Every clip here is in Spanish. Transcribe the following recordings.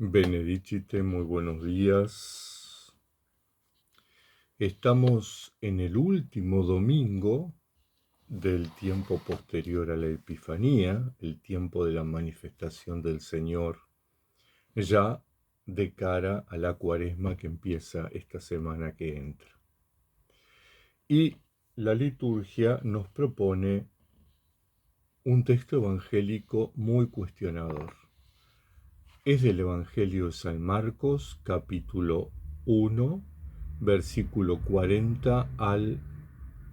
Benedicite, muy buenos días. Estamos en el último domingo del tiempo posterior a la Epifanía, el tiempo de la manifestación del Señor, ya de cara a la Cuaresma que empieza esta semana que entra. Y la liturgia nos propone un texto evangélico muy cuestionador. Es del Evangelio de San Marcos, capítulo 1, versículo 40 al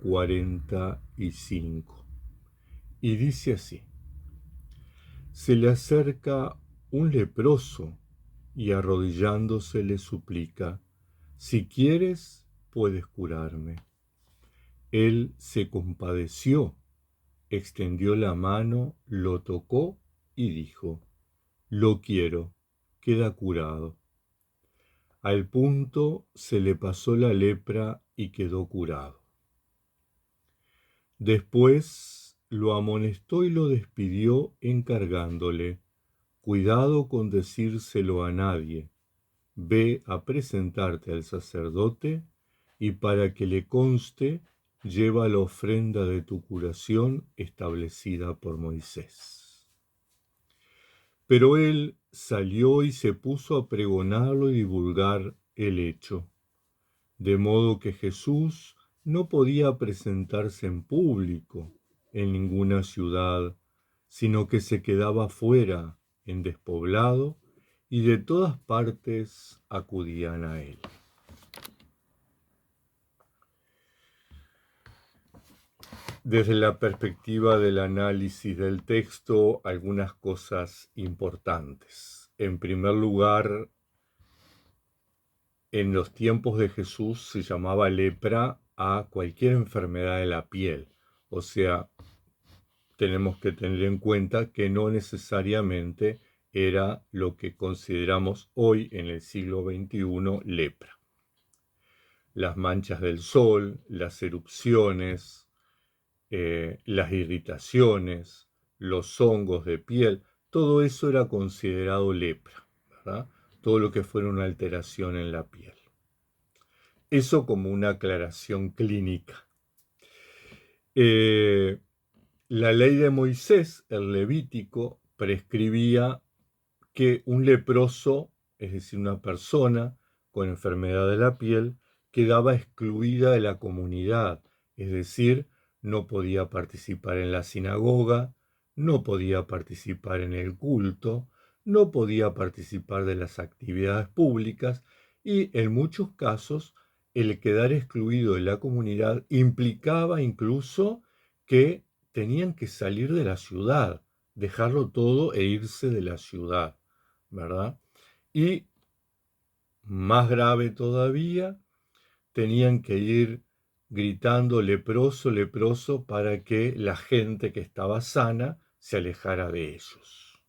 45. Y dice así: Se le acerca un leproso y arrodillándose le suplica: Si quieres, puedes curarme. Él se compadeció, extendió la mano, lo tocó y dijo: Lo quiero, queda curado. Al punto se le pasó la lepra y quedó curado. Después lo amonestó y lo despidió encargándole: Cuidado con decírselo a nadie. Ve a presentarte al sacerdote y para que le conste, lleva la ofrenda de tu curación establecida por Moisés. Pero él salió y se puso a pregonarlo y divulgar el hecho, de modo que Jesús no podía presentarse en público en ninguna ciudad, sino que se quedaba fuera, en despoblado, y de todas partes acudían a él. Desde la perspectiva del análisis del texto, algunas cosas importantes. En primer lugar, en los tiempos de Jesús se llamaba lepra a cualquier enfermedad de la piel. O sea, tenemos que tener en cuenta que no necesariamente era lo que consideramos hoy en el siglo XXI lepra. Las manchas del sol, las erupciones, las irritaciones, los hongos de piel, todo eso era considerado lepra, ¿verdad? Todo lo que fuera una alteración en la piel. Eso como una aclaración clínica. La ley de Moisés, el Levítico, prescribía que un leproso, es decir, una persona con enfermedad de la piel, quedaba excluida de la comunidad, es decir, no podía participar en la sinagoga, no podía participar en el culto, no podía participar de las actividades públicas y, en muchos casos, el quedar excluido de la comunidad implicaba incluso que tenían que salir de la ciudad, dejarlo todo e irse de la ciudad, ¿verdad? Y, más grave todavía, tenían que ir gritando leproso, leproso, para que la gente que estaba sana se alejara de ellos.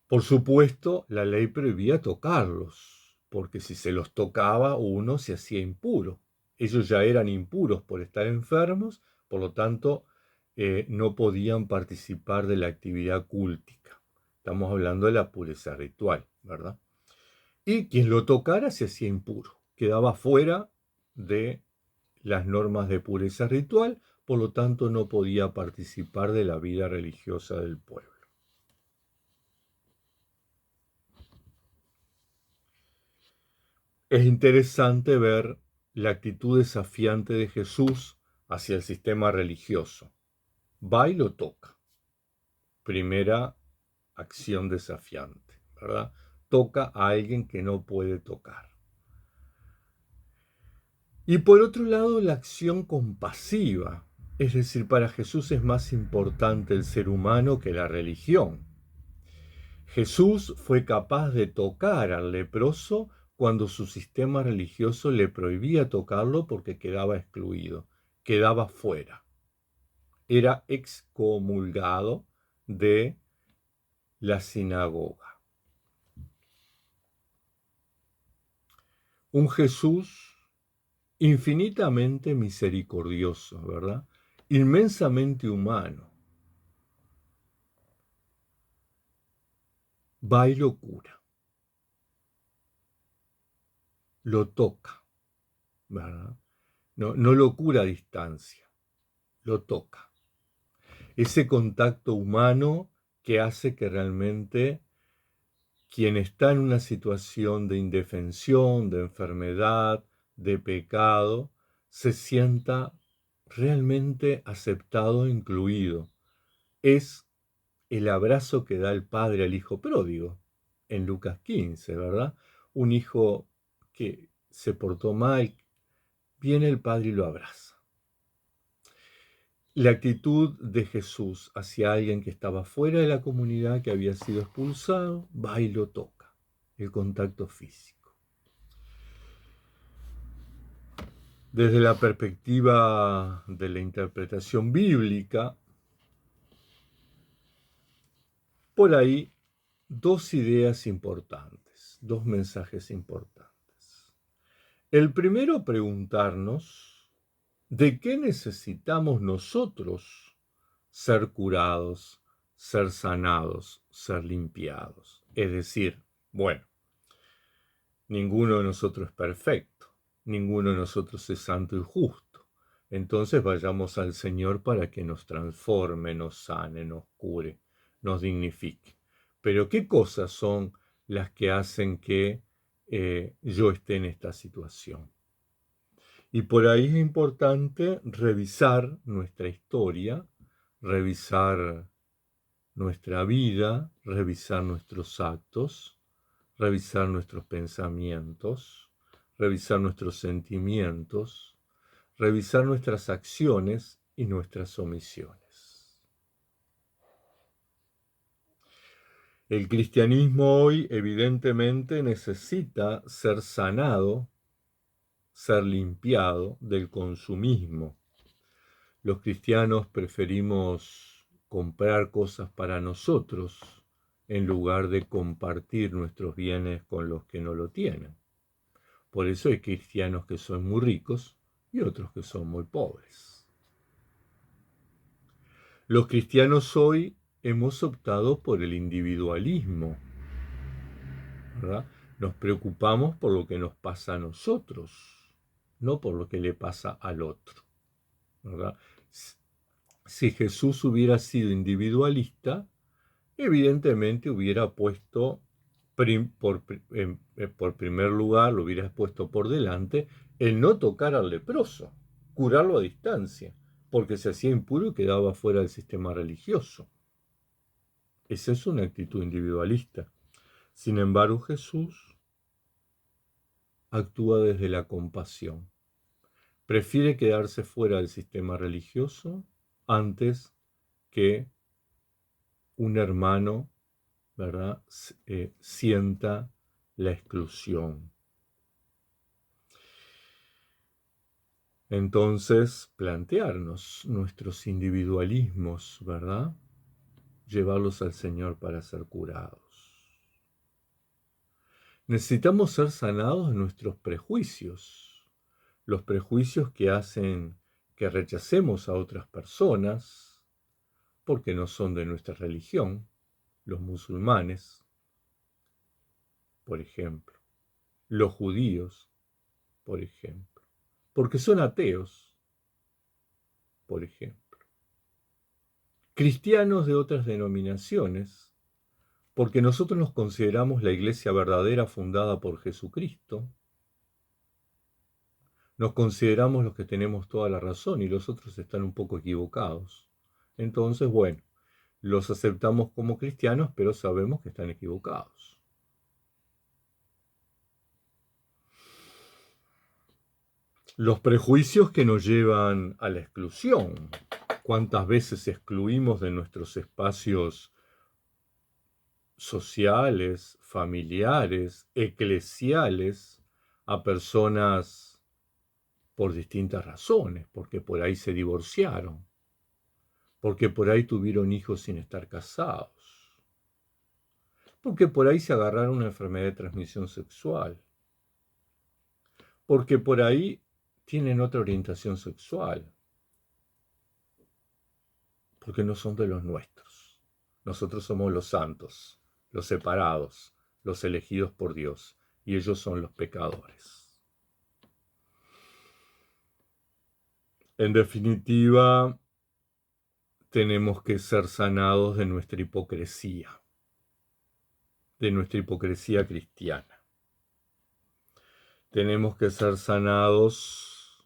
Por supuesto, la ley prohibía tocarlos, porque si se los tocaba uno se hacía impuro. Ellos ya eran impuros por estar enfermos, por lo tanto, no podían participar de la actividad cúltica. Estamos hablando de la pureza ritual, ¿verdad? Y quien lo tocara se hacía impuro, quedaba fuera de las normas de pureza ritual, por lo tanto no podía participar de la vida religiosa del pueblo. Es interesante ver la actitud desafiante de Jesús hacia el sistema religioso. Va y lo toca. Primera acción desafiante, ¿verdad? Toca a alguien que no puede tocar. Y por otro lado, la acción compasiva. Es decir, para Jesús es más importante el ser humano que la religión. Jesús fue capaz de tocar al leproso cuando su sistema religioso le prohibía tocarlo porque quedaba excluido, quedaba fuera. Era excomulgado de la sinagoga. Un Jesús infinitamente misericordioso, ¿verdad? Inmensamente humano. va y lo cura, lo toca, ¿verdad? No lo cura a distancia, lo toca. Ese contacto humano que hace que realmente quien está en una situación de indefensión, de enfermedad, de pecado, se sienta realmente aceptado e incluido. Es el abrazo que da el padre al hijo pródigo en Lucas 15, ¿verdad? Un hijo que se portó mal, viene el padre y lo abraza. La actitud de Jesús hacia alguien que estaba fuera de la comunidad, que había sido expulsado, va y lo toca, el contacto físico. Desde la perspectiva de la interpretación bíblica, por ahí dos ideas importantes, dos mensajes importantes. El primero, preguntarnos de qué necesitamos nosotros ser curados, ser sanados, ser limpiados. Es decir, bueno, ninguno de nosotros es perfecto, ninguno de nosotros es santo y justo. Entonces vayamos al Señor para que nos transforme, nos sane, nos cure, nos dignifique. Pero ¿qué cosas son las que hacen que yo esté en esta situación? Y por ahí es importante revisar nuestra historia, revisar nuestra vida, revisar nuestros actos, revisar nuestros pensamientos, revisar nuestros sentimientos, revisar nuestras acciones y nuestras omisiones. El cristianismo hoy evidentemente necesita ser sanado, ser limpiado del consumismo. Los cristianos preferimos comprar cosas para nosotros en lugar de compartir nuestros bienes con los que no lo tienen. Por eso hay cristianos que son muy ricos y otros que son muy pobres. Los cristianos hoy hemos optado por el individualismo, ¿verdad? Nos preocupamos por lo que nos pasa a nosotros, no por lo que le pasa al otro, ¿verdad? Si Jesús hubiera sido individualista, evidentemente hubiera puesto por primer lugar, lo hubiera puesto por delante el no tocar al leproso, curarlo a distancia, porque se hacía impuro y quedaba fuera del sistema religioso. Esa es una actitud individualista. Sin embargo, Jesús actúa desde la compasión. Prefiere quedarse fuera del sistema religioso antes que un hermano, ¿verdad?, sienta la exclusión. Entonces, plantearnos nuestros individualismos, ¿verdad?, llevarlos al Señor para ser curados. Necesitamos ser sanados de nuestros prejuicios, los prejuicios que hacen que rechacemos a otras personas porque no son de nuestra religión, los musulmanes, por ejemplo, los judíos, por ejemplo, porque son ateos, por ejemplo, cristianos de otras denominaciones, porque nosotros nos consideramos la iglesia verdadera fundada por Jesucristo, nos consideramos los que tenemos toda la razón y los otros están un poco equivocados. Entonces, bueno, los aceptamos como cristianos, pero sabemos que están equivocados. Los prejuicios que nos llevan a la exclusión. ¿Cuántas veces excluimos de nuestros espacios sociales, familiares, eclesiales a personas por distintas razones? Porque por ahí se divorciaron, porque por ahí tuvieron hijos sin estar casados, porque por ahí se agarraron una enfermedad de transmisión sexual, porque por ahí tienen otra orientación sexual, porque no son de los nuestros. Nosotros somos los santos, los separados, los elegidos por Dios, y ellos son los pecadores. En definitiva, tenemos que ser sanados de nuestra hipocresía cristiana. Tenemos que ser sanados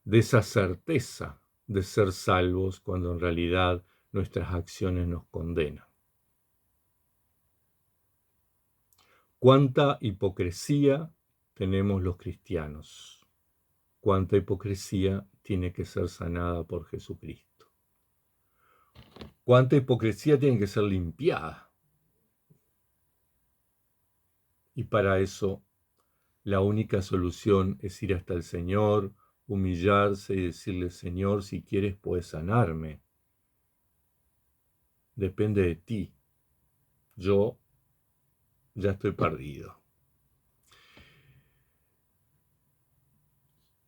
de esa certeza de ser salvos cuando en realidad nuestras acciones nos condenan. ¿Cuánta hipocresía tenemos los cristianos? ¿Cuánta hipocresía tiene que ser sanada por Jesucristo? ¿Cuánta hipocresía tiene que ser limpiada? Y para eso la única solución es ir hasta el Señor, humillarse y decirle: Señor, si quieres puedes sanarme. Depende de ti. Yo ya estoy perdido.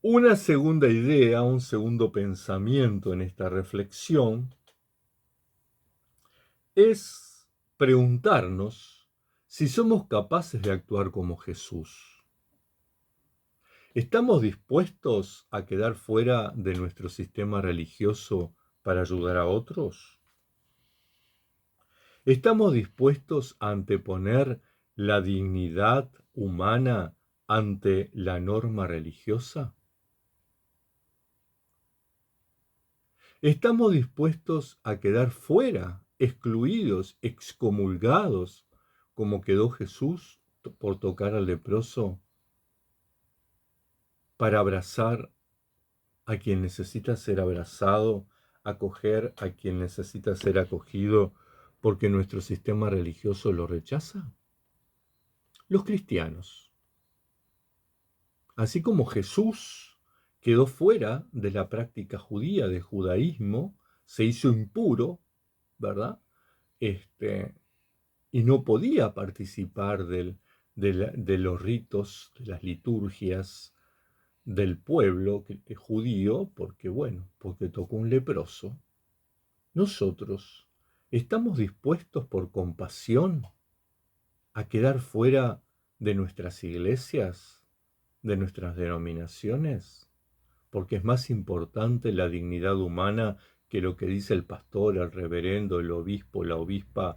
Una segunda idea, un segundo pensamiento en esta reflexión es preguntarnos si somos capaces de actuar como Jesús. ¿Estamos dispuestos a quedar fuera de nuestro sistema religioso para ayudar a otros? ¿Estamos dispuestos a anteponer la dignidad humana ante la norma religiosa? ¿Estamos dispuestos a quedar fuera, excluidos, excomulgados, como quedó Jesús por tocar al leproso, para abrazar a quien necesita ser abrazado, acoger a quien necesita ser acogido, porque nuestro sistema religioso lo rechaza? Los cristianos, así como Jesús quedó fuera de la práctica judía, del judaísmo, se hizo impuro, ¿verdad? Y no podía participar de los ritos, de las liturgias del pueblo judío, porque tocó un leproso. Nosotros estamos dispuestos por compasión a quedar fuera de nuestras iglesias, de nuestras denominaciones, porque es más importante la dignidad humana que lo que dice el pastor, el reverendo, el obispo, la obispa,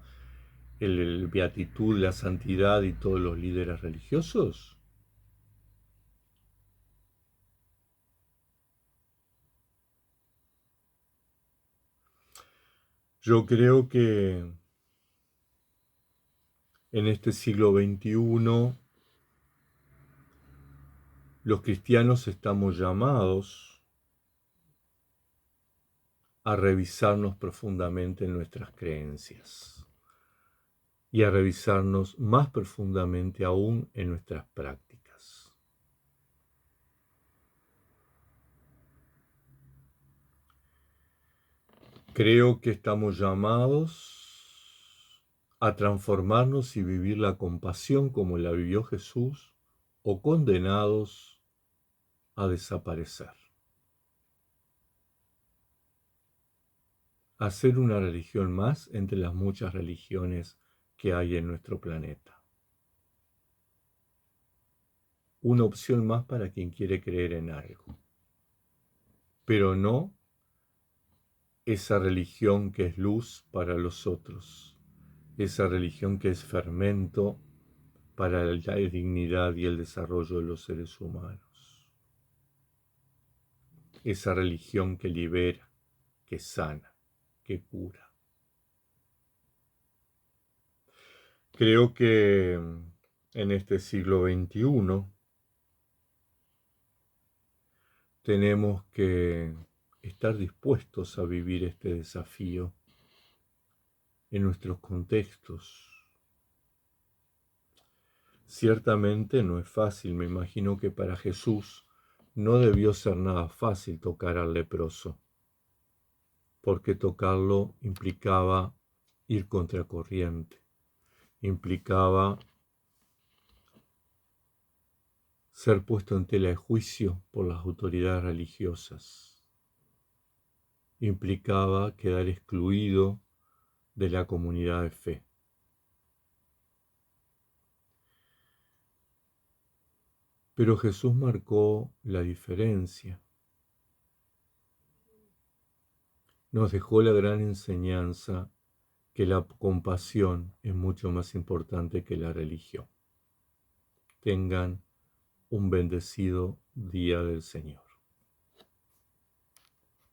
el beatitud, la santidad y todos los líderes religiosos. Yo creo que en este siglo XXI los cristianos estamos llamados a revisarnos profundamente en nuestras creencias y a revisarnos más profundamente aún en nuestras prácticas. Creo que estamos llamados a transformarnos y vivir la compasión como la vivió Jesús, o condenados a desaparecer. A ser una religión más entre las muchas religiones que hay en nuestro planeta. Una opción más para quien quiere creer en algo. Pero no esa religión que es luz para los otros. Esa religión que es fermento para la dignidad y el desarrollo de los seres humanos. Esa religión que libera, que sana, que cura. Creo que en este siglo XXI tenemos que estar dispuestos a vivir este desafío en nuestros contextos. Ciertamente no es fácil, me imagino que para Jesús no debió ser nada fácil tocar al leproso, porque tocarlo implicaba ir contracorriente, implicaba ser puesto en tela de juicio por las autoridades religiosas, implicaba quedar excluido de la comunidad de fe. Pero Jesús marcó la diferencia. Nos dejó la gran enseñanza que la compasión es mucho más importante que la religión. Tengan un bendecido día del Señor.